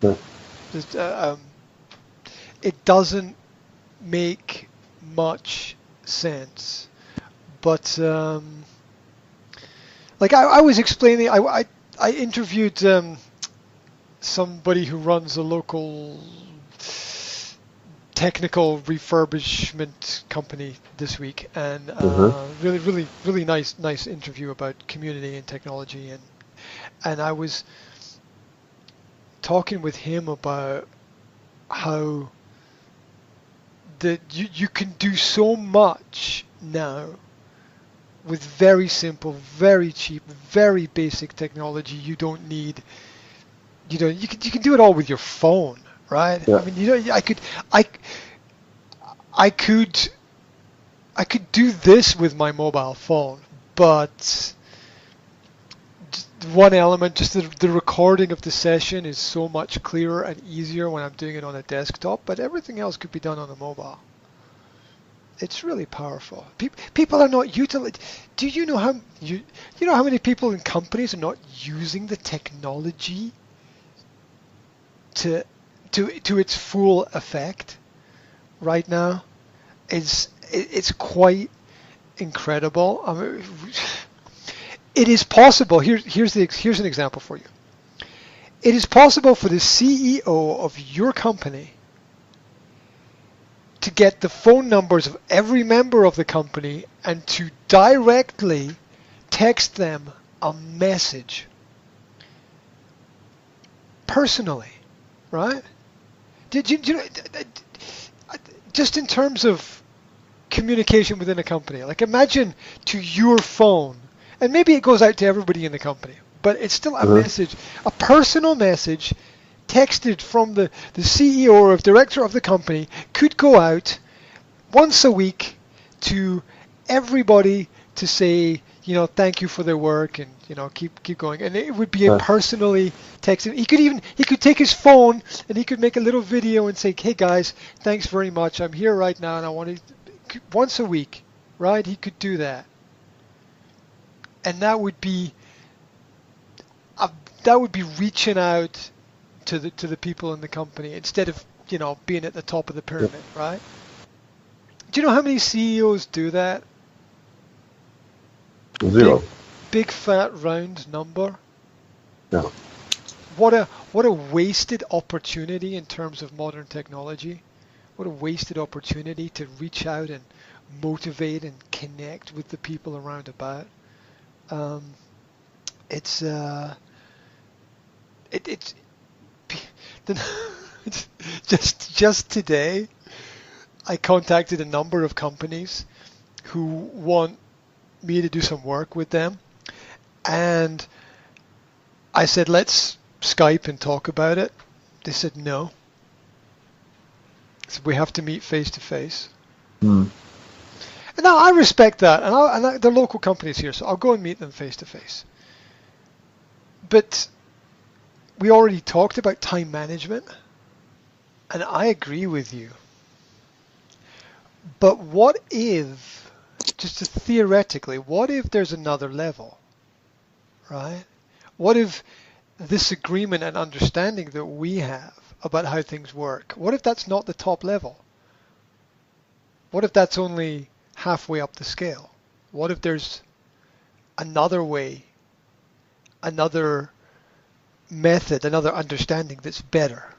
Yeah. Just, it doesn't make much sense. But like I was explaining, I interviewed somebody who runs a local technical refurbishment company this week, and Uh-huh. really nice interview about community and technology, and I was talking with him about how you can do so much now with very simple, very cheap, very basic technology. You don't need, you can do it all with your phone, right? I Yeah. mean, I I could I could do this with my mobile phone, but one element, just the recording of the session is so much clearer and easier when I'm doing it on a desktop, but everything else could be done on a mobile. It's really powerful. People are not utilizing. Do you know how how many people in companies are not using the technology to to its full effect right now? It's quite incredible. I mean, it is possible. Here's an example for you. It is possible for the CEO of your company to get the phone numbers of every member of the company and to directly text them a message personally, right? Did you know, just in terms of communication within a company, like imagine to your phone, and maybe it goes out to everybody in the company, but it's still a Uh-huh. message, a personal message texted from the CEO or director of the company could go out once a week to everybody to say, thank you for their work and, keep going. And it would be a Uh, personally texted. He could take his phone and he could make a little video and say, hey guys, thanks very much. I'm here right now and I want to, once a week, right? He could do that. And a, that would be reaching out to the people in the company instead of, being at the top of the yeah. pyramid, right? Do you know how many CEOs do that? Big, Zero. big fat round number. Yeah. What a wasted opportunity in terms of modern technology. What a wasted opportunity to reach out and motivate and connect with the people around about. Um, it's it's the, just today I contacted a number of companies who want me to do some work with them, and I said, let's Skype and talk about it. They said no. So we have to meet face to face. Mm. And now I respect that, and they're local companies here, so I'll go and meet them face to face. But we already talked about time management, and I agree with you. But what if, just theoretically, what if there's another level, right? What if this agreement and understanding that we have about how things work, what if that's not the top level? What if that's only halfway up the scale? What if there's another way, another method, another understanding that's better?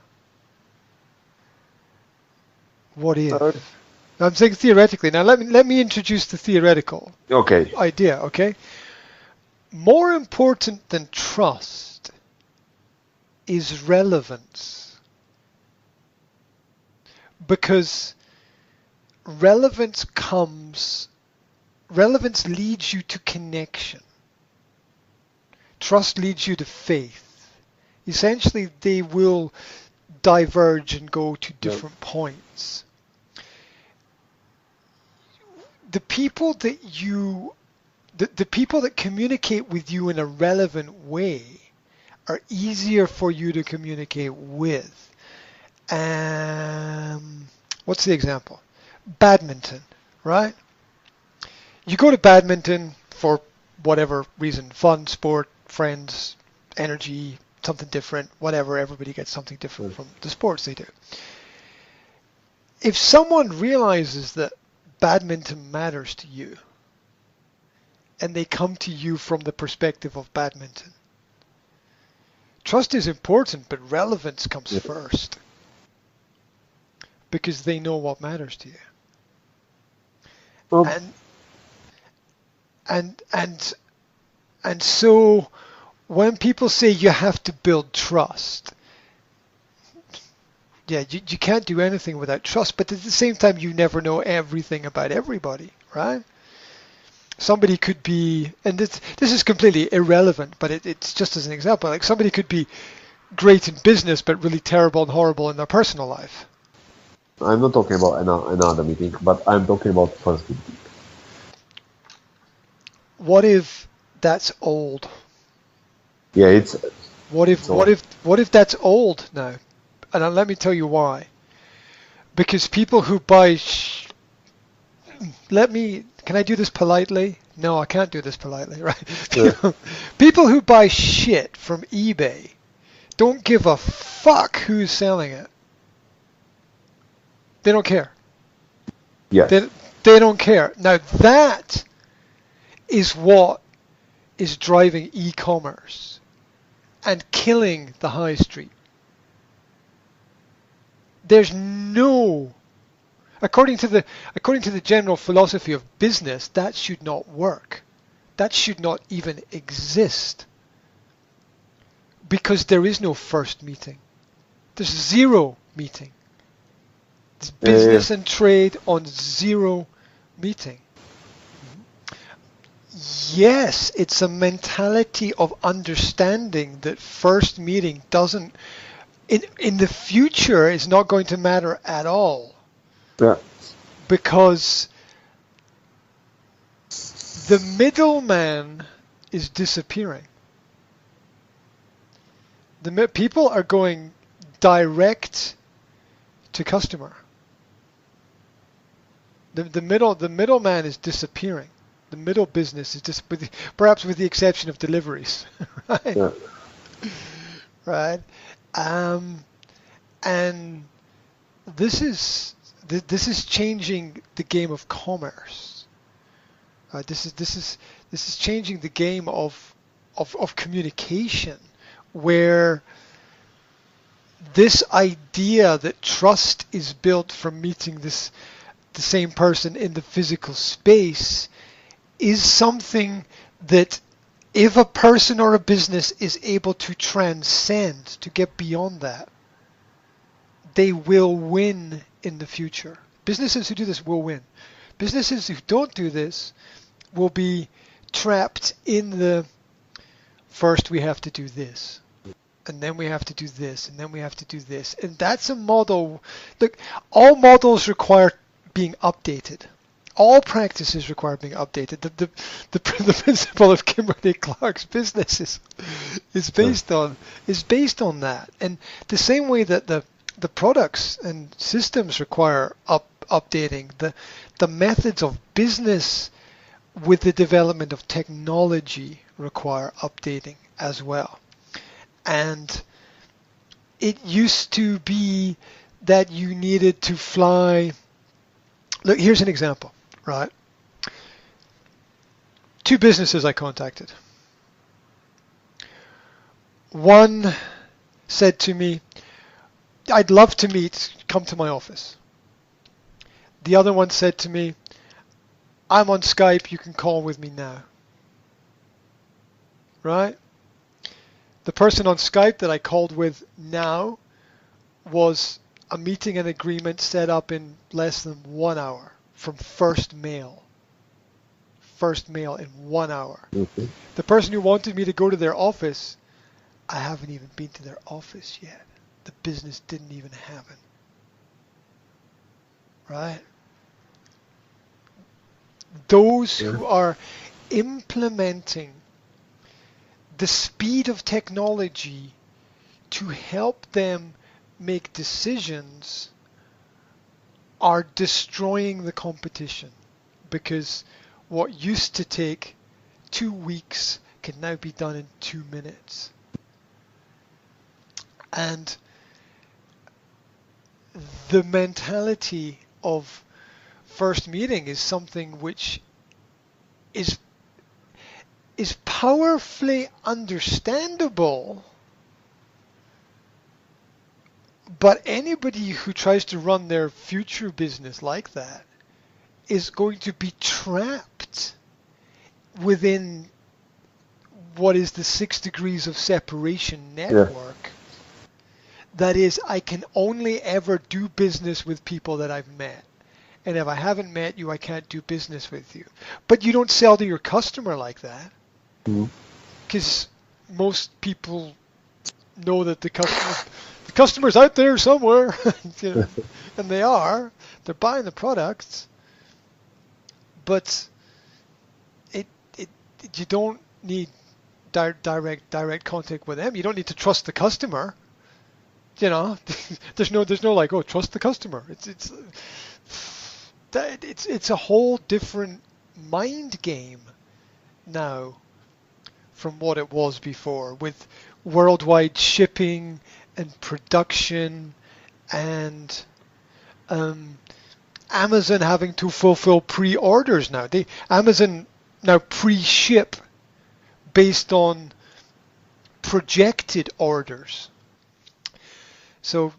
What Uh, if? I'm saying theoretically. Now let me introduce the theoretical okay. idea, okay? More important than trust is relevance, because relevance comes relevance leads you to connection. Trust leads you to faith. Essentially, they will diverge and go to Yeah. different points. The people that the people that communicate with you in a relevant way are easier for you to communicate with. What's the example? Badminton, right? You go to badminton for whatever reason, fun, sport, friends, energy, something different, whatever, everybody gets something different from the sports they do. If someone realizes that badminton matters to you, and they come to you from the perspective of badminton, trust is important, but relevance comes first, because they know what matters to you. And so when people say you have to build trust, yeah, you can't do anything without trust, but at the same time, you never know everything about everybody, right? Somebody could be, and this is completely irrelevant, but it's just as an example, like somebody could be great in business, but really terrible and horrible in their personal life. I'm not talking about another meeting, but I'm talking about first meeting. What if that's old? Yeah, it's. What if that's old now? And let me tell you why. Because people who buy can I do this politely? No, I can't do this politely, right? Yeah. People who buy shit from eBay don't give a fuck who's selling it. They don't care. Yes. They don't care. Now that is what is driving e-commerce and killing the high street. There's no, according to the general philosophy of business, that should not work. That should not even exist. Because there is no first meeting. There's zero meeting. It's business and trade on zero meeting. Yes, it's a mentality of understanding that first meeting doesn't, in the future, is not going to matter at all. Yeah. Because the middleman is disappearing. People are going direct to customer. The middleman is disappearing. The middle business is just perhaps with the exception of deliveries, right? Yeah. Right. And this is changing the game of commerce. This is changing the game of communication, where this idea that trust is built from meeting the same person in the physical space is something that if a person or a business is able to transcend, to get beyond that, they will win in the future. Businesses who do this will win. Businesses who don't do this will be trapped in the first we have to do this, and then we have to do this, and then we have to do this. And that's a model. Look, all models require being updated. All practices require being updated. The principle of Kimberly-Clark's business is based on that. And the same way that the products and systems require updating, the methods of business with the development of technology require updating as well. And it used to be that you needed to fly. Look, here's an example, right? 2 businesses I contacted. One said to me, I'd love to meet, come to my office. The other one said to me, I'm on Skype, you can call with me now. Right? The person on Skype that I called with now was a meeting and agreement set up in less than 1 hour from first mail. First mail in 1 hour. Okay. The person who wanted me to go to their office, I haven't even been to their office yet. The business didn't even happen. Right? Those who are implementing the speed of technology to help them make decisions are destroying the competition, because what used to take 2 weeks can now be done in 2 minutes. And the mentality of first meeting is something which is powerfully understandable, but anybody who tries to run their future business like that is going to be trapped within what is the 6 degrees of separation network. That is, I can only ever do business with people that I've met. And if I haven't met you, I can't do business with you. But you don't sell to your customer like that. Because most people know that the customer's out there somewhere. You know, and they are. They're buying the products. But you don't need direct contact with them. You don't need to trust the customer. You know, there's no like, oh, trust the customer. It's a whole different mind game now from what it was before, with worldwide shipping and production and Amazon having to fulfill pre-orders now. Amazon now pre-ship based on projected orders. So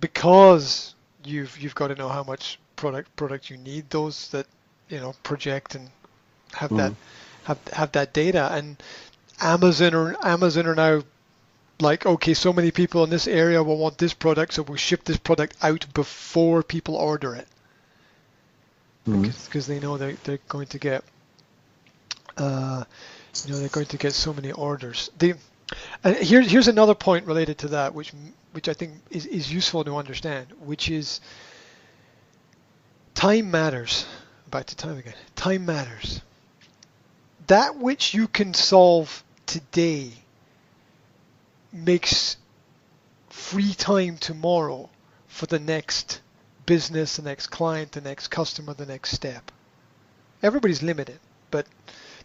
because you've got to know how much product you need, those that, you know, project and have that data, and Amazon are now like, okay, so many people in this area will want this product, so we'll ship this product out before people order it, because they know they're going to get they're going to get so many orders. Here's another point related to that, which I think is useful to understand, which is time matters. Back to time again. Time matters. That which you can solve today makes free time tomorrow for the next business, the next client, the next customer, the next step. Everybody's limited, but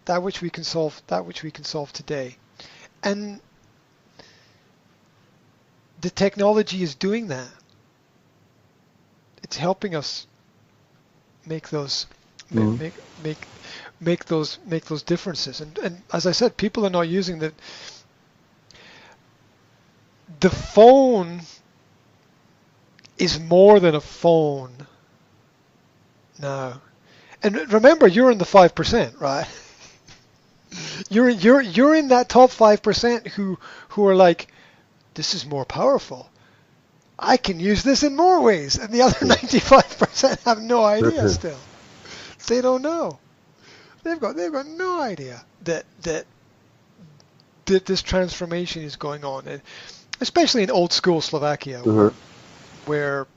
that which we can solve today. And the technology is doing that. It's helping us make those make those differences. And as I said, people are not using the phone is more than a phone now. And remember, you're in the 5%, right? You're in that top 5% who are like, this is more powerful. I can use this in more ways. And the other 95% have no idea still. They don't know. They've got no idea that this transformation is going on, and especially in old school Slovakia, where,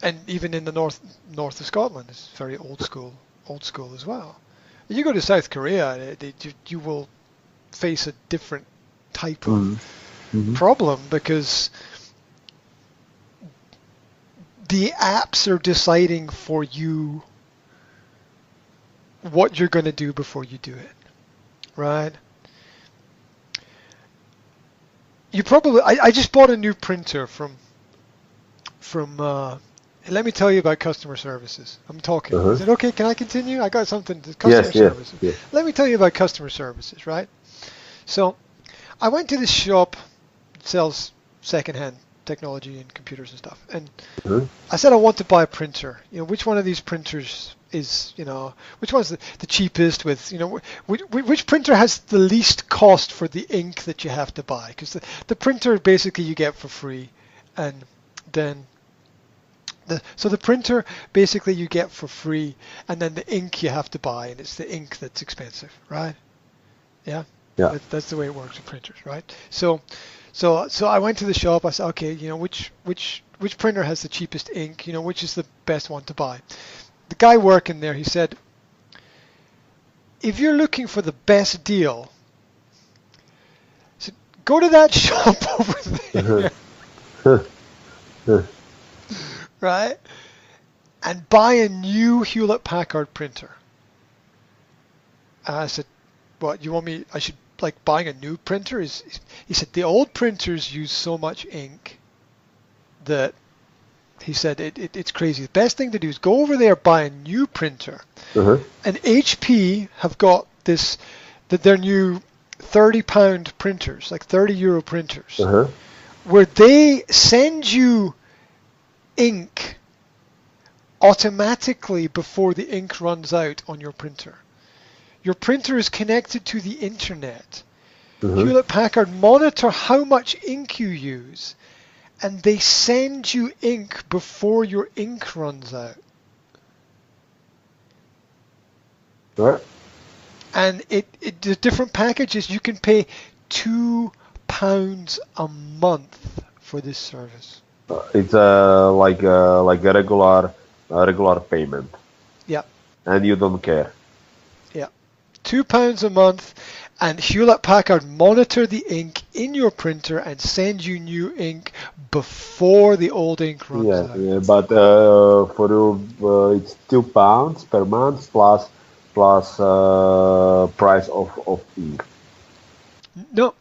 and even in the north of Scotland, it's very old school as well. You go to South Korea, you will face a different type of problem, because the apps are deciding for you what you're going to do before you do it, right? You probably, I just bought a new printer from let me tell you about customer services. I'm talking. Is it okay? Can I continue? I got something to customer services. Yes. Let me tell you about customer services, right? So I went to this shop that sells secondhand technology and computers and stuff, and I said I want to buy a printer. You know, which one of these printers is, you know, which one's the cheapest with, you know, which printer has the least cost for the ink that you have to buy? Because the printer basically you get for free, and then the printer basically you get for free, and then the ink you have to buy, and it's the ink that's expensive, right? Yeah. That's the way it works with printers, right? So I went to the shop. I said, okay, you know, which printer has the cheapest ink? You know, which is the best one to buy? The guy working there, he said, if you're looking for the best deal, he said, go to that shop over there, right? And buy a new Hewlett-Packard printer. And I said, what, you want me, I should like buying a new printer is, he said the old printers use so much ink that he said it's crazy. The best thing to do is go over there, buy a new printer. And HP have got this, that their new £30 printers, like €30 printers, where they send you ink automatically before the ink runs out on your printer. Your printer is connected to the internet. Hewlett-Packard monitor how much ink you use, and they send you ink before your ink runs out. Right. And the different packages, you can pay £2 a month for this service. It's like a regular payment. Yeah. And you don't care. Yeah. £2 a month, and Hewlett-Packard monitor the ink in your printer and send you new ink before the old ink runs out. Yeah, but for you, it's £2 per month plus price of ink. No.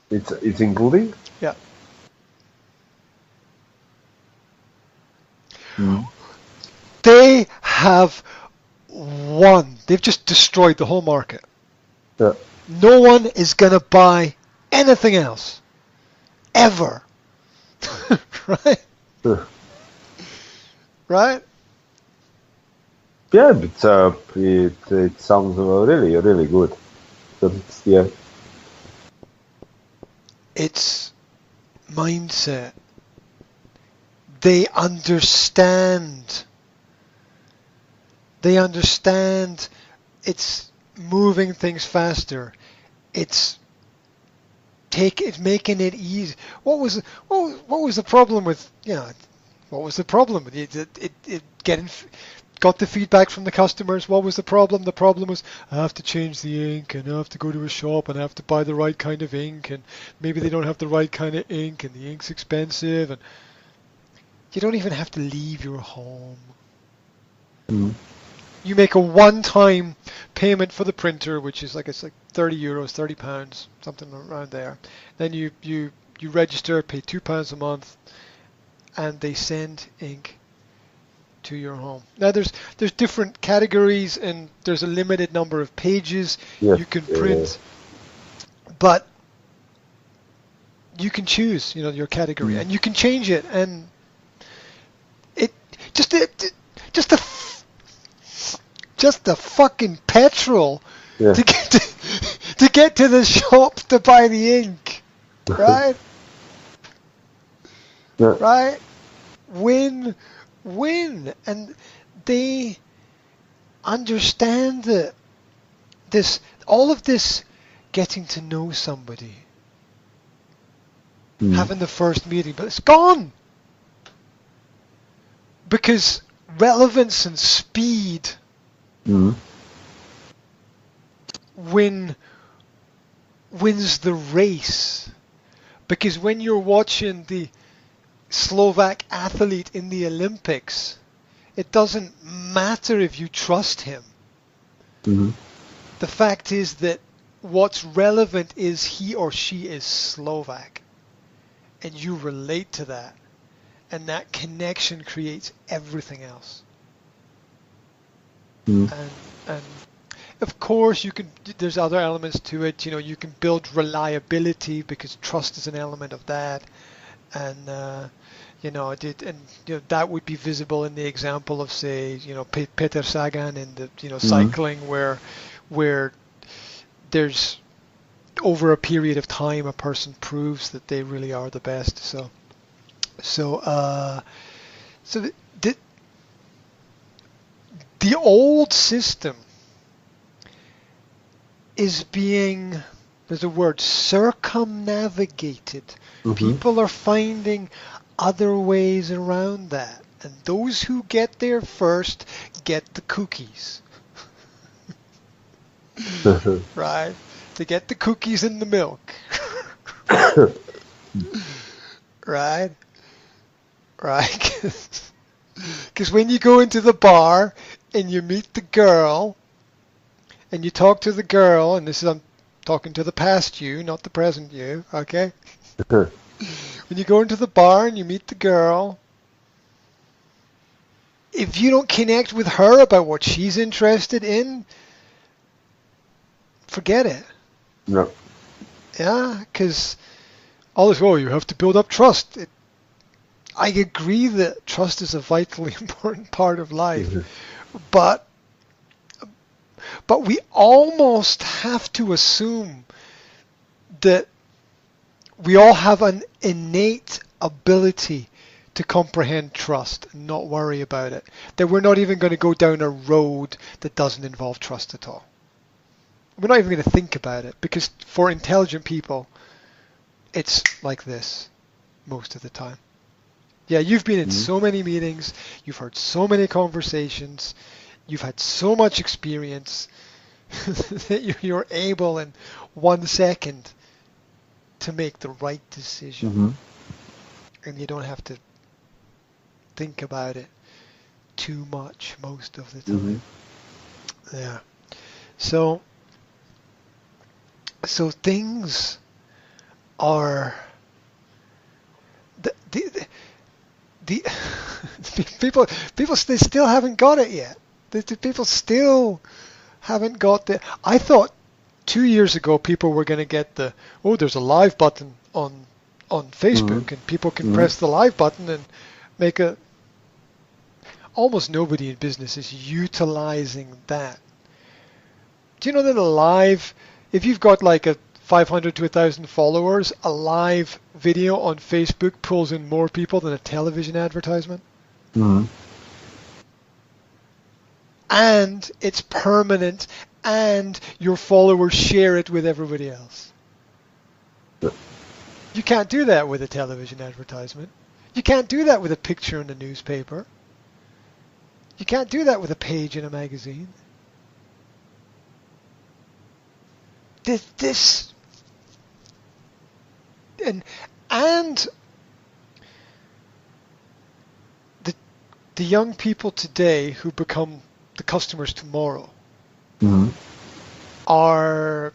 It's including? Yeah. They have won. They've just destroyed the whole market. Yeah. No one is going to buy anything else. Ever. Right? Right? Yeah, but it sounds really, really good. So yeah. It's mindset. They understand. They understand it's moving things faster. It's making it easy. What was the problem with, what was the problem with it got the feedback from the customers? What was the problem? The problem was, I have to change the ink, and I have to go to a shop, and I have to buy the right kind of ink, and maybe they don't have the right kind of ink, and the ink's expensive, and you don't even have to leave your home. You make a one-time payment for the printer, which is it's like €30, £30, something around there. Then you register, pay £2 a month, and they send ink to your home. Now there's different categories, and there's a limited number of pages you can print, but you can choose your category, and you can change it, and it just the fucking petrol to get to the shop to buy the ink, right? Right? Win, and they understand that all of this getting to know somebody, having the first meeting, but it's gone because relevance and speed wins the race. Because when you're watching the Slovak athlete in the Olympics, it doesn't matter if you trust him. The fact is that what's relevant is he or she is Slovak, and you relate to that, and that connection creates everything else. And of course there's other elements to it. You can build reliability, because trust is an element of that, and that would be visible in the example of, say, Peter Sagan in the cycling, where there's, over a period of time, a person proves that they really are the best. So the old system is being, there's a word, circumnavigated. People are finding other ways around that, and those who get there first get the cookies. Right? They get the cookies and the milk. Right? Because when you go into the bar and you meet the girl and you talk to the girl, and this is, I'm talking to the past you, not the present you, okay? When you go into the bar and you meet the girl, if you don't connect with her about what she's interested in, forget it. Yeah. Yeah, because all this, you have to build up trust. I agree that trust is a vitally important part of life, but we almost have to assume that we all have an innate ability to comprehend trust and not worry about it. That we're not even going to go down a road that doesn't involve trust at all. We're not even going to think about it, because for intelligent people, it's like this most of the time. Yeah, you've been in so many meetings, you've heard so many conversations, you've had so much experience that you're able in 1 second to make the right decision. And you don't have to think about it too much most of the time. Yeah. So things are the people they still haven't got it yet. The people still haven't got the. I thought 2 years ago people were going to get there's a live button on Facebook and people can press the live button and make a. Almost nobody in business is utilizing that. Do you know that a live, if you've got like a 500 to 1,000 followers, a live video on Facebook pulls in more people than a television advertisement? And it's permanent, and your followers share it with everybody else. You can't do that with a television advertisement. You can't do that with a picture in a newspaper. You can't do that with a page in a magazine. This and the young people today who become the customers tomorrow are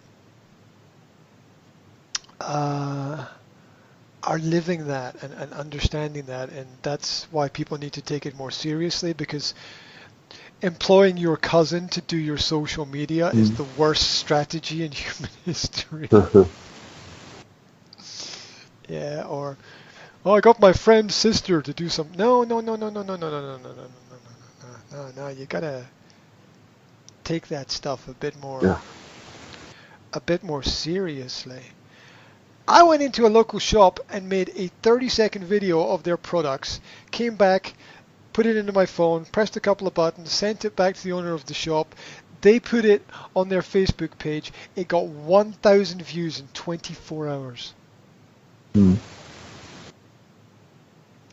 living that and understanding that, and that's why people need to take it more seriously, because employing your cousin to do your social media is the worst strategy in human history. Yeah, or I got my friend's sister to do some. No. You gotta take that stuff a bit more seriously. I went into a local shop and made a 30-second video of their products, came back, put it into my phone, pressed a couple of buttons, sent it back to the owner of the shop. They put it on their Facebook page. It got 1,000 views in 24 hours. And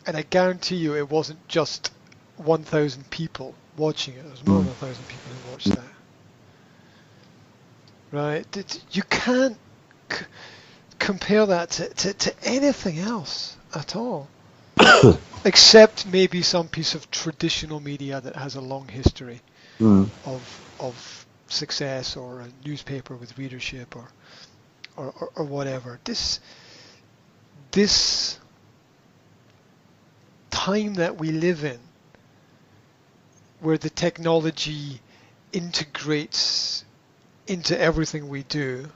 I guarantee you it wasn't just 1,000 people watching it. There was more than 1,000 people who watched that. Right? You can't compare that to anything else at all. Except maybe some piece of traditional media that has a long history of success, or a newspaper with readership, or whatever. This time that we live in, where the technology integrates into everything we do,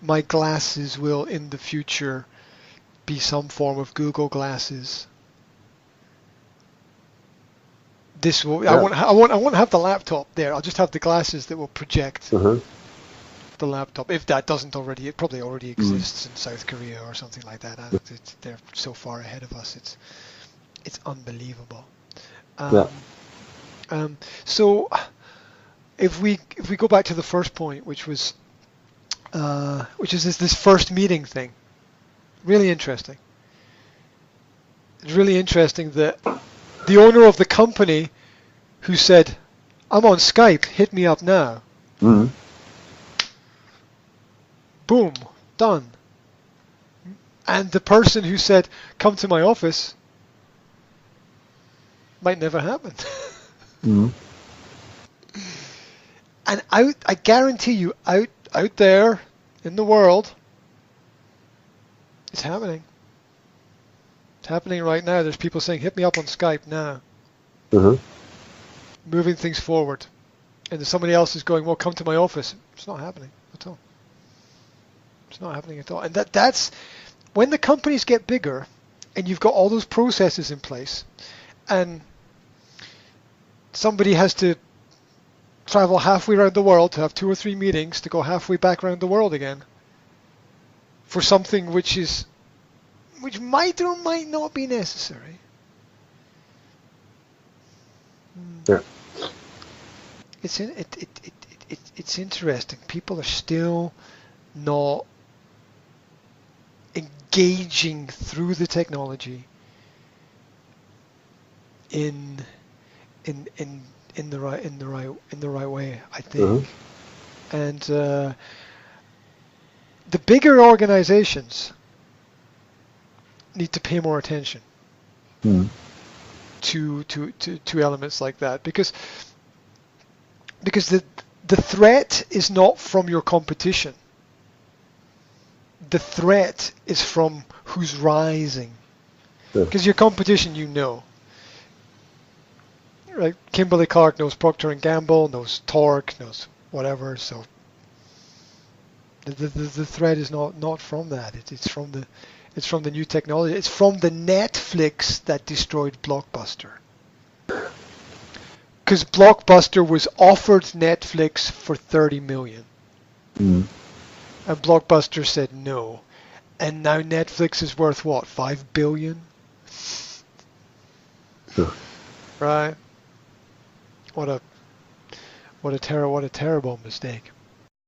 my glasses will in the future be some form of Google glasses. This will. Yeah. I won't have the laptop there. I'll just have the glasses that will project the laptop. If that doesn't already, it probably already exists in South Korea or something like that. They're so far ahead of us. It's unbelievable. So if we go back to the first point, which is this first meeting thing. Really interesting. It's really interesting that the owner of the company who said, "I'm on Skype, hit me up now." Boom, done. And the person who said, "Come to my office," might never happen. And I guarantee you, out out there in the world. It's happening. It's happening right now. There's people saying, hit me up on Skype now. Uh-huh. Moving things forward. And then somebody else is going, well, come to my office. It's not happening at all. It's not happening at all. And that's when the companies get bigger and you've got all those processes in place and somebody has to travel halfway around the world to have 2 or 3 meetings to go halfway back around the world again for something which might or might not be necessary. Yeah. It's interesting. People are still not engaging through the technology in the right way, I think. And the bigger organizations need to pay more attention to elements like that, because the threat is not from your competition. The threat is from who's rising. Because your competition, you know. Right? Kimberly Clark knows Procter & Gamble, knows Torque, knows whatever. So the threat is not from that. It's from the new technology. It's from the Netflix that destroyed Blockbuster. Because Blockbuster was offered Netflix for $30 million. And Blockbuster said no. And now Netflix is worth what, $5 billion? Right? What a terrible mistake.